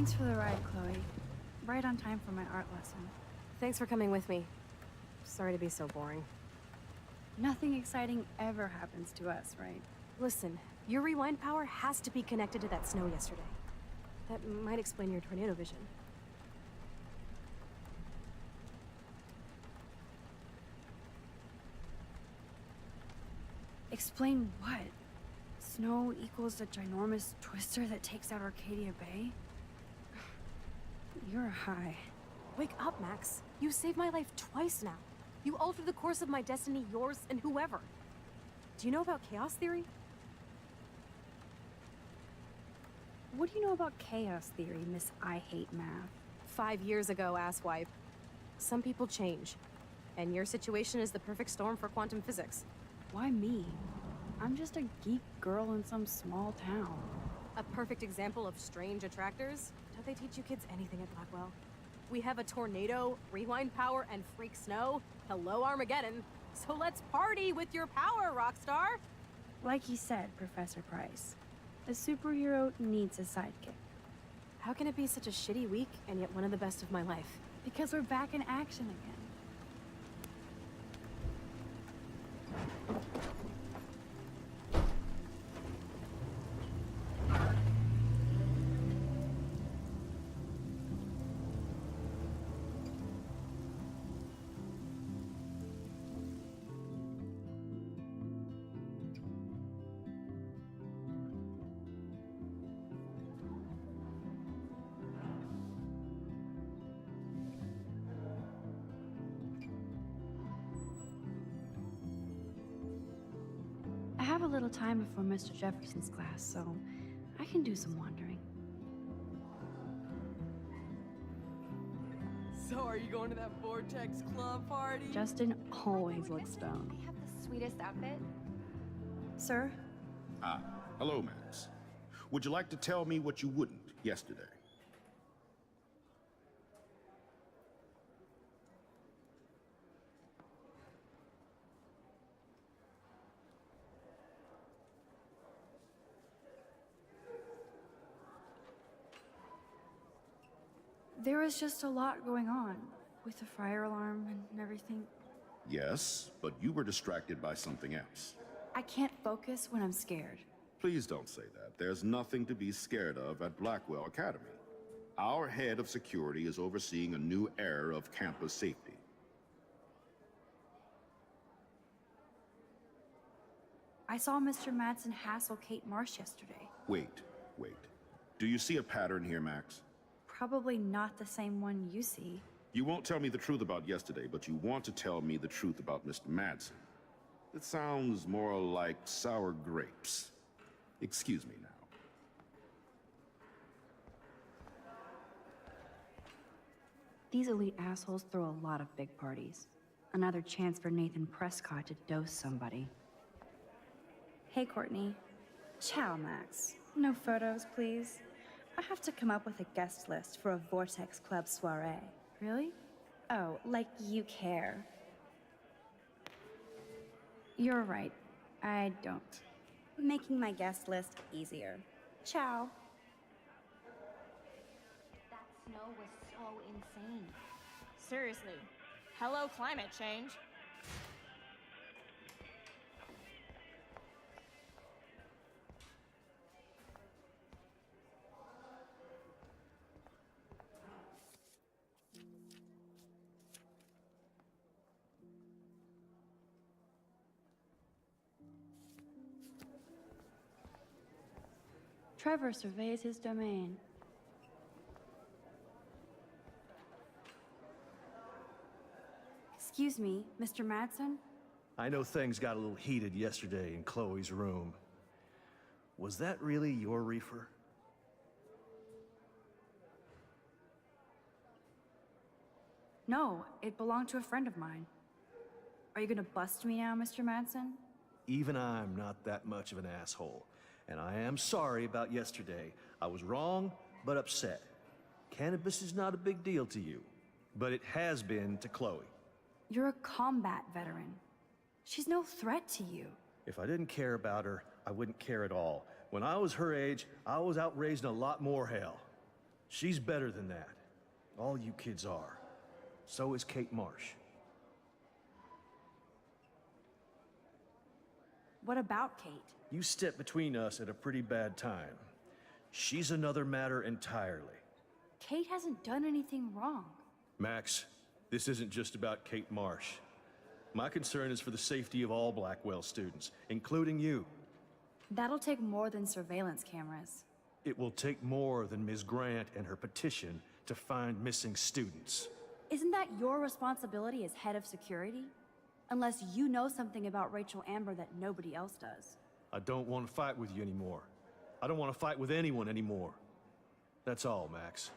Thanks for the ride, Chloe. Right on time for my art lesson. Thanks for coming with me. Sorry to be so boring. Nothing exciting ever happens to us, right? Listen, your rewind power has to be connected to that snow yesterday. That might explain your tornado vision. Explain what? Snow equals a ginormous twister that takes out Arcadia Bay? You're high. Wake up, Max. You saved my life twice now. You altered the course of my destiny, yours, and whoever. Do you know about chaos theory? What do you know about chaos theory, Miss I Hate Math? 5 years ago, asswipe. Some people change. And your situation is the perfect storm for quantum physics. Why me? I'm just a geek girl in some small town. A perfect example of strange attractors? Don't they teach you kids anything at Blackwell? We have a tornado, rewind power, and freak snow. Hello, Armageddon. So let's party with your power, Rockstar! Like you said, Professor Price, a superhero needs a sidekick. How can it be such a shitty week and yet one of the best of my life? Because we're back in action again. I have a little time before Mr. Jefferson's class, so I can do some wandering. So are you going to that Vortex Club party? Justin always looks stoned. They have the sweetest outfit. Sir? Ah, hello, Max. Would you like to tell me what you wouldn't yesterday? There was just a lot going on, with the fire alarm and everything. Yes, but you were distracted by something else. I can't focus when I'm scared. Please don't say that. There's nothing to be scared of at Blackwell Academy. Our head of security is overseeing a new era of campus safety. I saw Mr. Madsen hassle Kate Marsh yesterday. Wait. Do you see a pattern here, Max? Probably not the same one you see. You won't tell me the truth about yesterday, but you want to tell me the truth about Mr. Madsen. It sounds more like sour grapes. Excuse me now. These elite assholes throw a lot of big parties. Another chance for Nathan Prescott to dose somebody. Hey, Courtney. Ciao, Max. No photos, please. I have to come up with a guest list for a Vortex Club soiree. Really? Oh, like you care. You're right. I don't. Making my guest list easier. Ciao. That snow was so insane. Seriously. Hello, climate change. Trevor surveys his domain. Excuse me, Mr. Madsen? I know things got a little heated yesterday in Chloe's room. Was that really your reefer? No, it belonged to a friend of mine. Are you gonna bust me now, Mr. Madsen? Even I'm not that much of an asshole. And I am sorry about yesterday. I was wrong, but upset. Cannabis is not a big deal to you, but it has been to Chloe. You're a combat veteran. She's no threat to you. If I didn't care about her, I wouldn't care at all. When I was her age, I was out raising a lot more hell. She's better than that. All you kids are. So is Kate Marsh. What about Kate? You stepped between us at a pretty bad time. She's another matter entirely. Kate hasn't done anything wrong. Max, this isn't just about Kate Marsh. My concern is for the safety of all Blackwell students, including you. That'll take more than surveillance cameras. It will take more than Ms. Grant and her petition to find missing students. Isn't that your responsibility as head of security? Unless you know something about Rachel Amber that nobody else does. I don't want to fight with you anymore. I don't want to fight with anyone anymore. That's all, Max.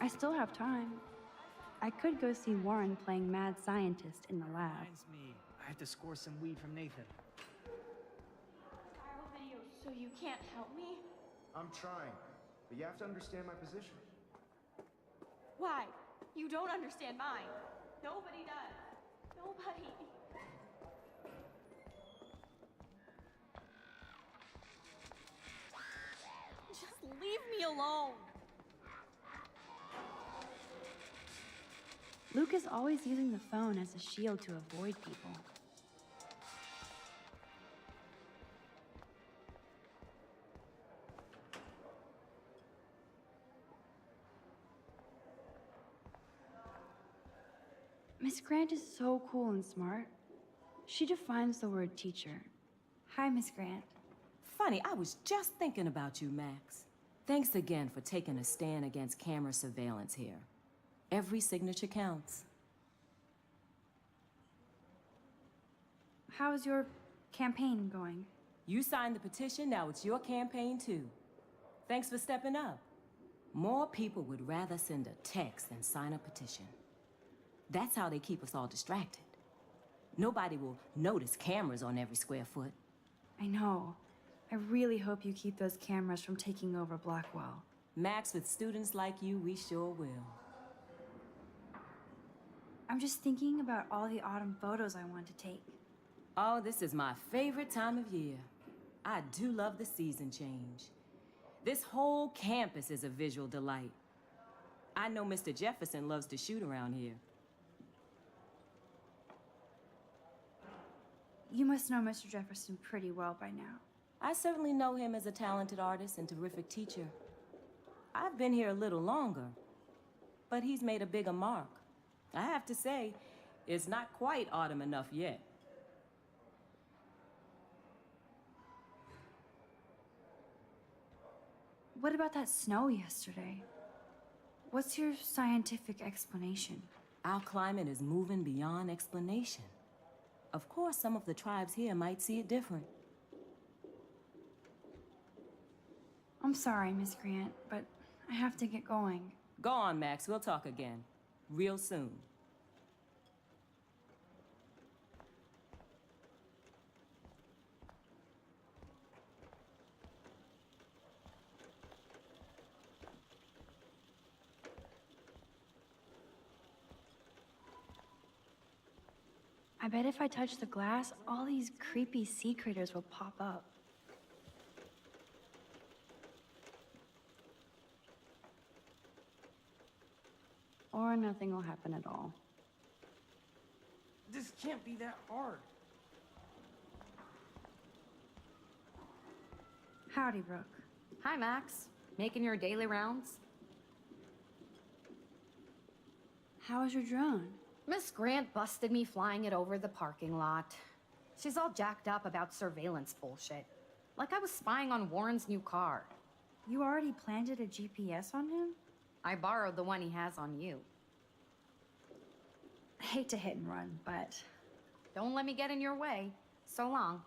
I still have time. I could go see Warren playing mad scientist in the lab. Reminds me, I have to score some weed from Nathan. Viral video, so you can't help me? I'm trying, but you have to understand my position. Why? You don't understand mine. Nobody does. Nobody. Just leave me alone. Luke is always using the phone as a shield to avoid people. Miss Grant is so cool and smart. She defines the word teacher. Hi, Miss Grant. Funny, I was just thinking about you, Max. Thanks again for taking a stand against camera surveillance here. Every signature counts. How's your campaign going? You signed the petition, now it's your campaign too. Thanks for stepping up. More people would rather send a text than sign a petition. That's how they keep us all distracted. Nobody will notice cameras on every square foot. I know. I really hope you keep those cameras from taking over Blackwell. Max, with students like you, we sure will. I'm just thinking about all the autumn photos I want to take. Oh, this is my favorite time of year. I do love the season change. This whole campus is a visual delight. I know Mr. Jefferson loves to shoot around here. You must know Mr. Jefferson pretty well by now. I certainly know him as a talented artist and terrific teacher. I've been here a little longer, but he's made a bigger mark. I have to say, it's not quite autumn enough yet. What about that snow yesterday? What's your scientific explanation? Our climate is moving beyond explanation. Of course, some of the tribes here might see it different. I'm sorry, Miss Grant, but I have to get going. Go on, Max. We'll talk again. Real soon. I bet if I touch the glass, all these creepy sea critters will pop up. Or nothing will happen at all. This can't be that hard. Howdy, Brooke. Hi, Max. Making your daily rounds? How was your drone? Miss Grant busted me flying it over the parking lot. She's all jacked up about surveillance bullshit. Like I was spying on Warren's new car. You already planted a GPS on him? I borrowed the one he has on you. I hate to hit and run, but... Don't let me get in your way. So long.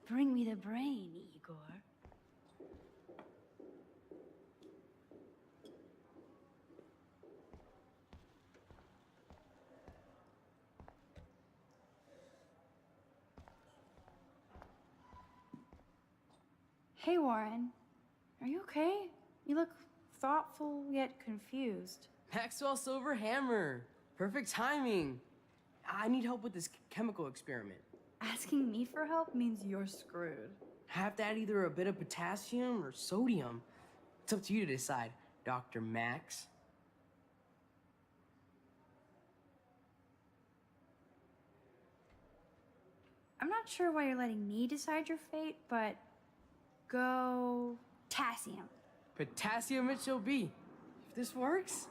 Bring me the brain, Igor. Hey, Warren. Are you okay? You look thoughtful yet confused. Maxwell Silver Hammer. Perfect timing. I need help with this chemical experiment. Asking me for help means you're screwed. I have to add either a bit of potassium or sodium. It's up to you to decide, Dr. Max. I'm not sure why you're letting me decide your fate, but go potassium. Potassium it shall be. If this works,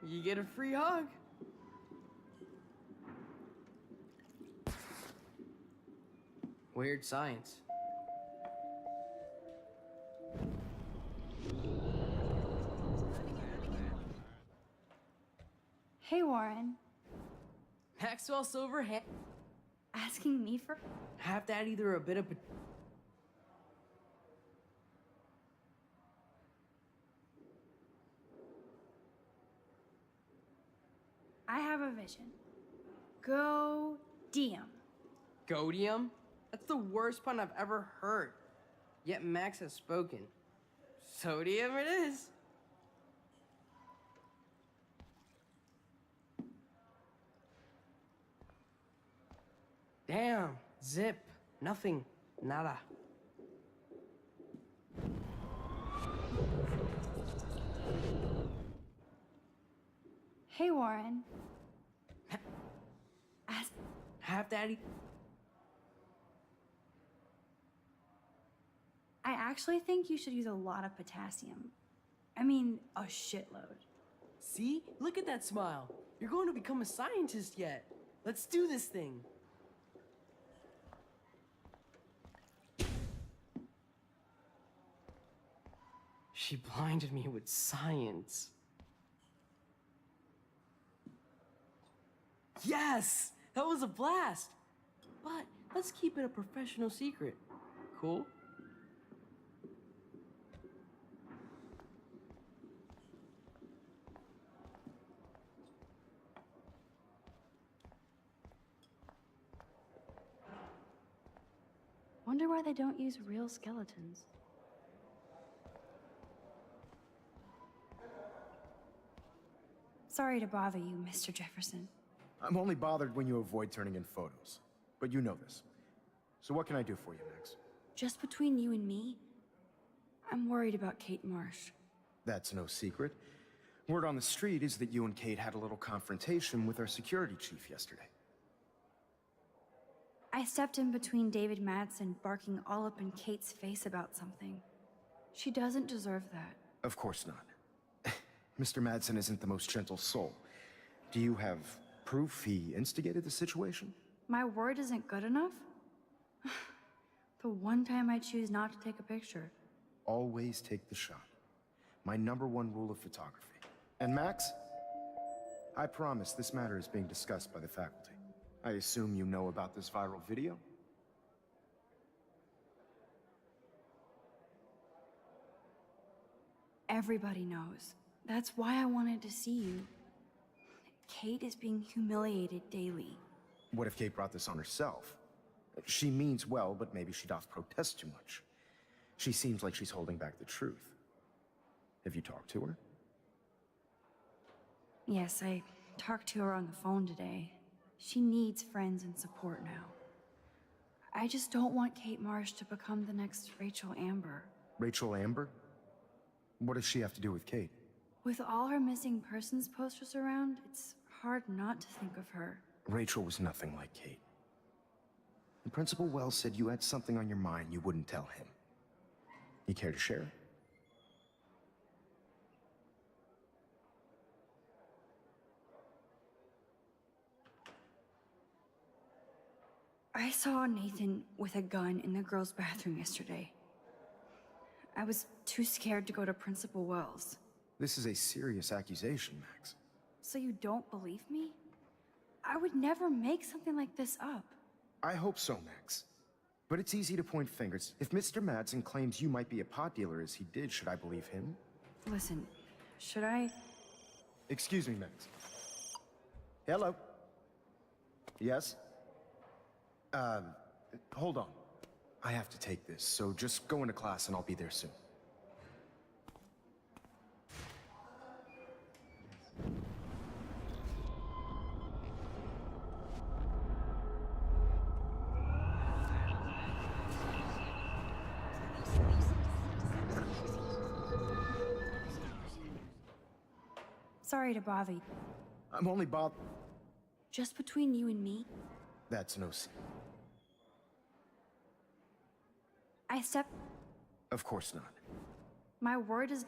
you get a free hug. Weird science. Hey, Warren. Maxwell Silver Asking me for... I have to add either a bit of... I have a vision. Go Diem. Godium? That's the worst pun I've ever heard. Yet Max has spoken. Sodium it is. Damn. Zip. Nothing. Nada. Hey, Warren. Have Daddy. I actually think you should use a lot of potassium. I mean, a shitload. See? Look at that smile. You're going to become a scientist yet. Let's do this thing. She blinded me with science. Yes! That was a blast! But let's keep it a professional secret. Cool? Wonder why they don't use real skeletons. Sorry to bother you, Mr. Jefferson. I'm only bothered when you avoid turning in photos. But you know this. So what can I do for you, Max? Just between you and me, I'm worried about Kate Marsh. That's no secret. Word on the street is that you and Kate had a little confrontation with our security chief yesterday. I stepped in between David Madsen barking all up in Kate's face about something. She doesn't deserve that. Of course not. Mr. Madsen isn't the most gentle soul. Do you have proof he instigated the situation? My word isn't good enough? The one time I choose not to take a picture. Always take the shot. My #1 rule of photography. And Max, I promise this matter is being discussed by the faculty. I assume you know about this viral video? Everybody knows. That's why I wanted to see you. Kate is being humiliated daily. What if Kate brought this on herself? She means well, but maybe she doth protest too much. She seems like she's holding back the truth. Have you talked to her? Yes, I talked to her on the phone today. She needs friends and support now. I just don't want Kate Marsh to become the next Rachel Amber. Rachel Amber? What does she have to do with Kate? With all her missing persons posters around, it's hard not to think of her. Rachel was nothing like Kate. And Principal Wells said you had something on your mind you wouldn't tell him. You care to share? I saw Nathan with a gun in the girls' bathroom yesterday. I was too scared to go to Principal Wells. This is a serious accusation, Max. So you don't believe me? I would never make something like this up. I hope so, Max. But it's easy to point fingers. If Mr. Madsen claims you might be a pot dealer as he did, should I believe him? Listen, should I? Excuse me, Max. Hello? Yes? Hold on. I have to take this, so just go into class and I'll be there soon. Sorry to bother you. I'm only Bob. Just between you and me, That's no s- I step. Of course not. My word is.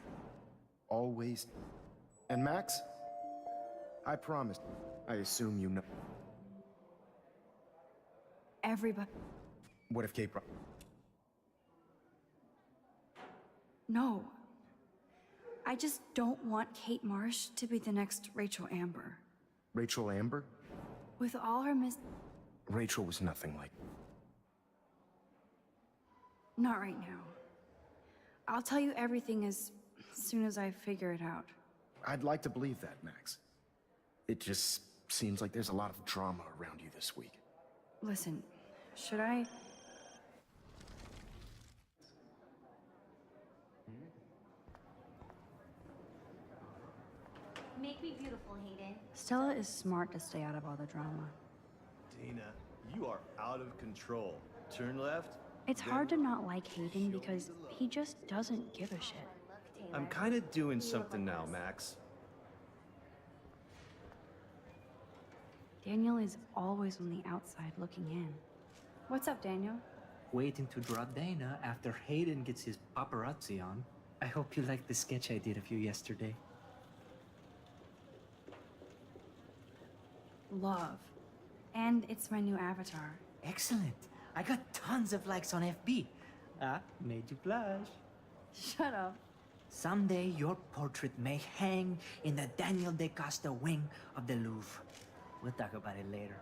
Always. And Max? I promise. I assume you know. Everybody. What if Kate No. I just don't want Kate Marsh to be the next Rachel Amber. Rachel Amber? With all her Rachel was nothing like. Not right now. I'll tell you everything as soon as I figure it out. I'd like to believe that, Max. It just seems like there's a lot of drama around you this week. Listen, should I? Make me beautiful, Hayden. Stella is smart to stay out of all the drama. Dina, you are out of control. Turn left. It's then hard to right. not like Hayden because he just doesn't give a shit. I'm kind of doing something now, Max. Daniel is always on the outside looking in. What's up, Daniel? Waiting to draw Dana after Hayden gets his paparazzi on. I hope you liked the sketch I did of you yesterday. Love. And it's my new avatar. Excellent. I got tons of likes on FB. Made you blush. Shut up. Someday your portrait may hang in the Daniel de Costa wing of the Louvre. We'll talk about it later.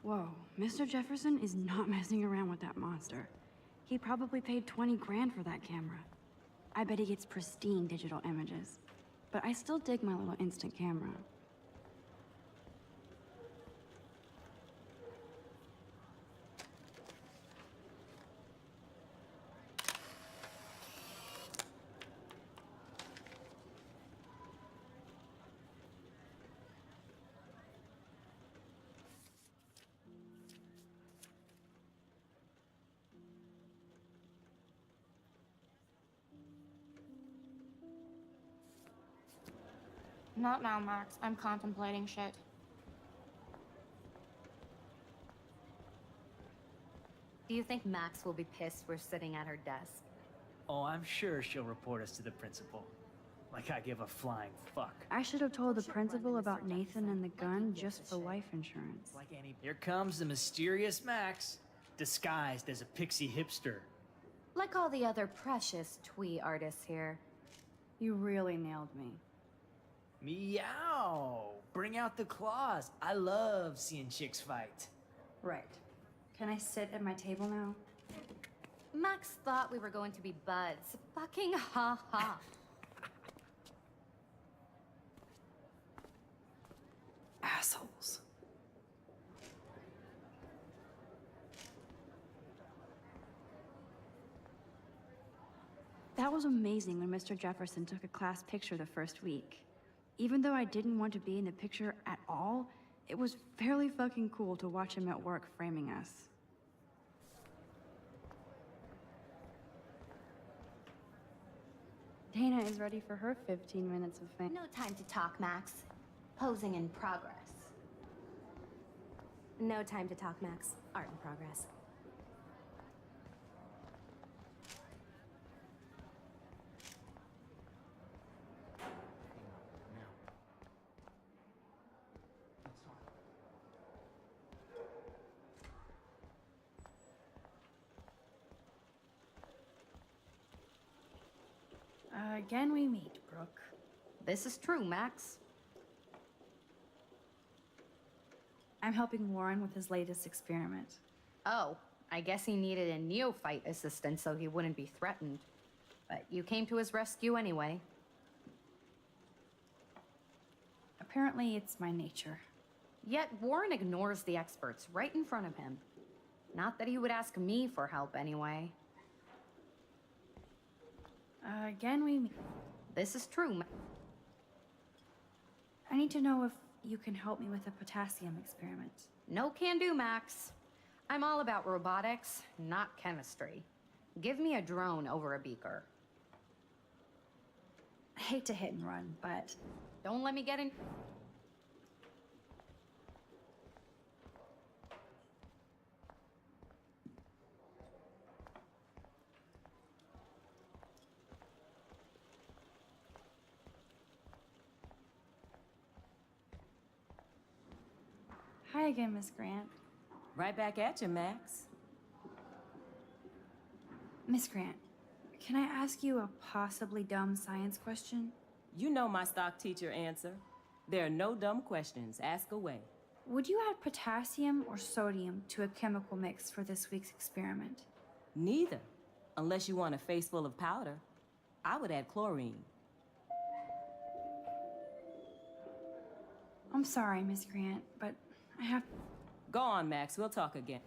Whoa, Mr. Jefferson is not messing around with that monster. He probably paid 20 grand for that camera. I bet he gets pristine digital images. But I still dig my little instant camera. Not now, Max. I'm contemplating shit. Do you think Max will be pissed we're sitting at her desk? Oh, I'm sure she'll report us to the principal. Like I give a flying fuck. I should have told the principal about Nathan and the gun just for life insurance. Like any. Here comes the mysterious Max, disguised as a pixie hipster. Like all the other precious twee artists here. You really nailed me. Meow! Bring out the claws. I love seeing chicks fight. Right. Can I sit at my table now? Max thought we were going to be buds. Fucking ha ha. Assholes. That was amazing when Mr. Jefferson took a class picture the first week. Even though I didn't want to be in the picture at all, it was fairly fucking cool to watch him at work framing us. Dana is ready for her 15 minutes of fame. No time to talk, Max. Posing in progress. No time to talk, Max. Art in progress. Again we meet, Brooke. This is true, Max. I'm helping Warren with his latest experiment. Oh, I guess he needed a neophyte assistant so he wouldn't be threatened. But you came to his rescue anyway. Apparently, it's my nature. Yet Warren ignores the experts right in front of him. Not that he would ask me for help anyway. Again we meet. This is true, I need to know if you can help me with the potassium experiment. No can do, Max. I'm all about robotics, not chemistry. Give me a drone over a beaker. I hate to hit and run, but Don't let me get in. hi again, Miss Grant. Right back at you, Max. Miss Grant, can I ask you a possibly dumb science question? You know my stock teacher answer. There are no dumb questions. Ask away. Would you add potassium or sodium to a chemical mix for this week's experiment? Neither. Unless you want a face full of powder. I would add chlorine. I'm sorry, Miss Grant, but I have... Go on, Max. We'll talk again.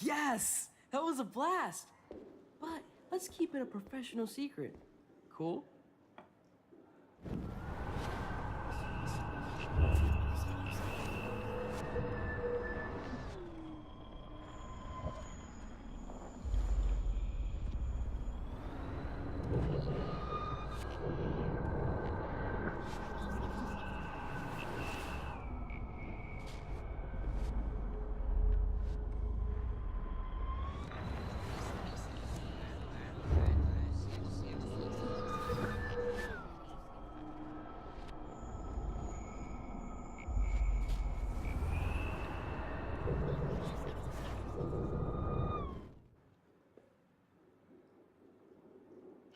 Yes! That was a blast! But let's keep it a professional secret. Cool?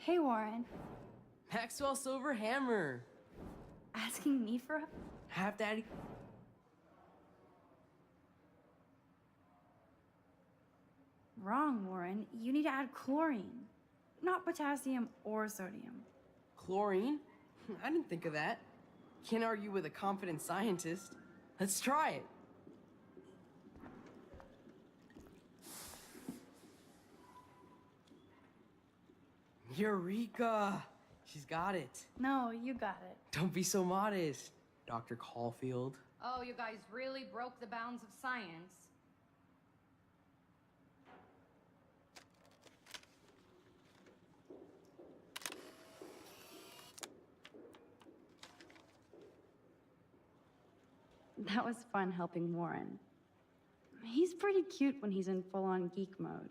Hey, Warren. Maxwell Silver Hammer. Asking me for a... Half Daddy. Wrong, Warren. You need to add chlorine. Not potassium or sodium. Chlorine? I didn't think of that. Can't argue with a confident scientist. Let's try it. Eureka! She's got it. No, you got it. Don't be so modest, Dr. Caulfield. Oh, you guys really broke the bounds of science. That was fun helping Warren. He's pretty cute when he's in full-on geek mode.